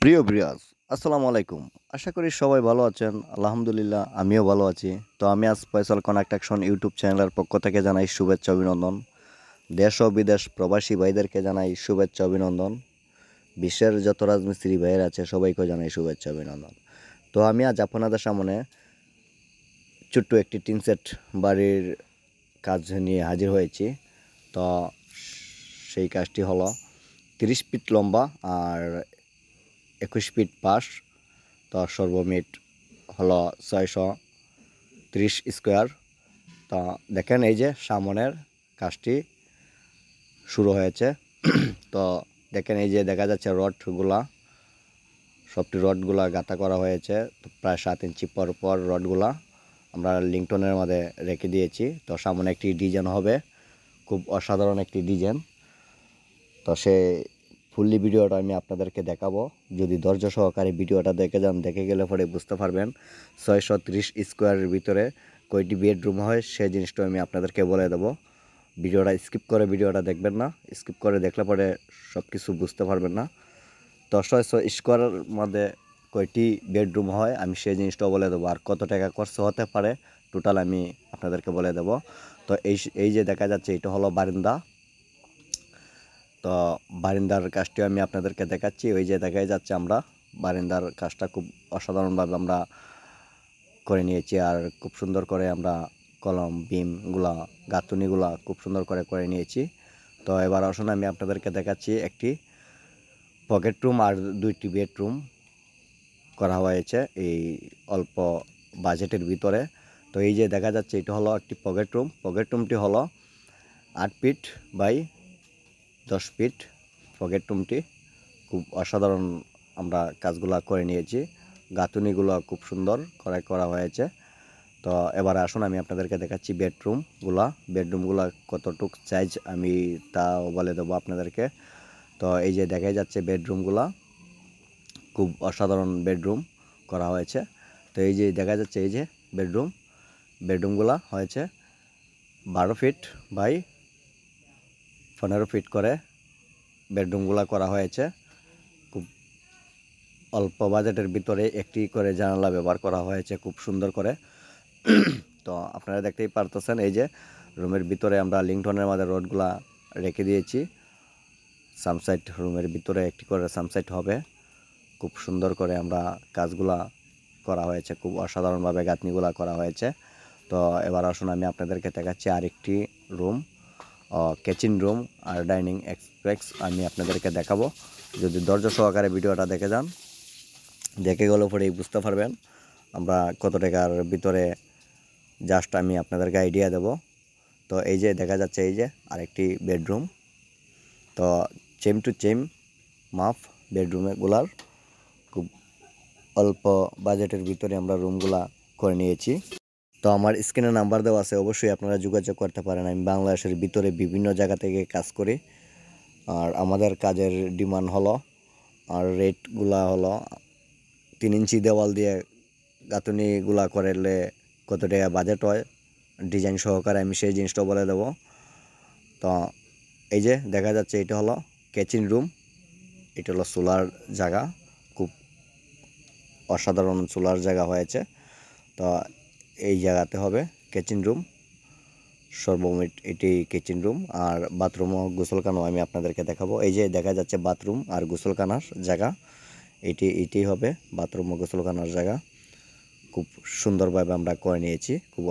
প্রিয় ভিউয়ার্স, আসসালামু আলাইকুম। আশা করি সবাই ভালো আছেন। আলহামদুলিল্লাহ আমিও ভালো আছি। তো আমি আজ ফয়সাল কনস্ট্রাকশন ইউটিউব চ্যানেলের পক্ষ থেকে জানাই শুভেচ্ছা অভিনন্দন। দেশ ও বিদেশ প্রবাসী ভাইদেরকে জানাই শুভেচ্ছা অভিনন্দন। বিশ্বের যত রাজমিস্ত্রি ভাইয়ের আছে সবাইকে জানাই শুভেচ্ছা অভিনন্দন। তো আমি আজ আপনাদের সামনে ছোট্ট একটি টিন সেট বাড়ির কাজ নিয়ে হাজির হয়েছি। তো সেই কাজটি হলো 30 ফিট লম্বা আর 21 ফিট পাশ। তো সর্বমিট হলো 630 স্কোয়ার। তো দেখেন এই যে সামনের কাজটি শুরু হয়েছে। তো দেখেন এই যে দেখা যাচ্ছে রডগুলা, সবটি রডগুলা গাঁথা করা হয়েছে। তো প্রায় 7 ইঞ্চি পর পর রডগুলা আমরা লিংটনের মধ্যে রেখে দিয়েছি। তো সামনে একটি ডিজাইন হবে, খুব অসাধারণ একটি ডিজাইন। তো সে ফুললি ভিডিওটা আমি আপনাদেরকে দেখাবো। যদি ধৈর্য সহকারে ভিডিওটা দেখে যান, দেখে গেলে পরে বুঝতে পারবেন 630 স্কোয়ারের ভিতরে কয়টি বেডরুম হয় সেই জিনিসটা আমি আপনাদেরকে বলে দেবো। ভিডিওটা স্কিপ করে ভিডিওটা দেখবেন না, স্কিপ করে দেখলে পরে সব কিছু বুঝতে পারবেন না। তো 600 স্কোয়ারের মধ্যে কয়টি বেডরুম হয় আমি সেই জিনিসটাও বলে দেবো, আর কত টাকা খরচ হতে পারে টোটাল আমি আপনাদেরকে বলে দেবো। তো এই যে দেখা যাচ্ছে এটা হলো বারান্দা। তো বারিন্দার কাজটিও আমি আপনাদেরকে দেখাচ্ছি। ওই যে দেখাই যাচ্ছে আমরা বারিন্দার কাজটা খুব অসাধারণভাবে আমরা করে নিয়েছি, আর খুব সুন্দর করে আমরা কলম বিমগুলা গাঁথুনিগুলা খুব সুন্দর করে করে নিয়েছি। তো এবার আসুন আমি আপনাদেরকে দেখাচ্ছি একটি পকেট রুম আর 2টি বেডরুম করা হয়েছে এই অল্প বাজেটের ভিতরে। তো এই যে দেখা যাচ্ছে এটা হলো একটি পকেট রুম। পকেট রুমটি হলো 8 ফিট বাই 10 ফিট। পকেট রুমটি খুব অসাধারণ আমরা কাজগুলা করে নিয়েছি, গাঁথুনিগুলো খুব সুন্দর করে করা হয়েছে। তো এবার আসুন আমি আপনাদেরকে দেখাচ্ছি বেডরুমগুলা কতটুক সাইজ আমি তাও বলে দেবো আপনাদেরকে। তো এই যে দেখা যাচ্ছে বেডরুমগুলা খুব অসাধারণ বেডরুম করা হয়েছে। তো এই যে দেখা যাচ্ছে এই যে বেডরুমগুলা হয়েছে 12 ফিট বাই 15 ফিট করে বেডরুমগুলা করা হয়েছে। খুব অল্প বাজেটের ভিতরে একটি করে জানালা ব্যবহার করা হয়েছে খুব সুন্দর করে। তো আপনারা দেখতেই পারতেছেন এই যে রুমের ভিতরে আমরা লিংটনের মধ্যে রডগুলা রেখে দিয়েছি। সামসাইড রুমের ভিতরে একটি করে সামসাইড হবে। খুব সুন্দর করে আমরা কাজগুলা করা হয়েছে, খুব অসাধারণভাবে গাঁথনিগুলা করা হয়েছে। তো এবার আসুন আমি আপনাদেরকে দেখাচ্ছি আরেকটি রুম, কিচেন রুম আর ডাইনিং এক্সপ্রেস আমি আপনাদেরকে দেখাবো। যদি ধৈর্য সহকারে ভিডিওটা দেখে যান, দেখে গেলে পরেই বুঝতে পারবেন আমরা কত টাকার ভিতরে জাস্ট আমি আপনাদেরকে আইডিয়া দেব। তো এই যে দেখা যাচ্ছে এই যে আরেকটি বেডরুম। তো চেম টু চেম মাপ বেডরুমগুলার খুব অল্প বাজেটের ভিতরে আমরা রুমগুলা করে নিয়েছি। তো আমার স্ক্রিনে নাম্বার দেওয়া আছে, অবশ্যই আপনারা যোগাযোগ করতে পারেন। আমি বাংলাদেশের ভিতরে বিভিন্ন জায়গা থেকে কাজ করি, আর আমাদের কাজের ডিমান্ড হলো আর রেটগুলা হলো 3 ইঞ্চি দেওয়াল দিয়ে গাঁথুনিগুলা করলে কত টাকা বাজেট হয় ডিজাইন সহকারে আমি সেই জিনিসটাও বলে দেবো। তো এই যে দেখা যাচ্ছে এটা হলো কিচেন রুম, এটা হলো সোলার জায়গা, খুব অসাধারণ সোলার জায়গা হয়েছে। তো এই জায়গাতে হবে কিচেন রুম, সর্বমোট এটি কিচেন রুম। আর বাথরুম ও গোসলখানাও আমি আপনাদেরকে দেখাবো। এই যে দেখা যাচ্ছে বাথরুম আর গোসলখানার জায়গা, এটি হবে বাথরুম ও গোসলখানার জায়গা। খুব সুন্দরভাবে আমরা করে নিয়েছি, খুব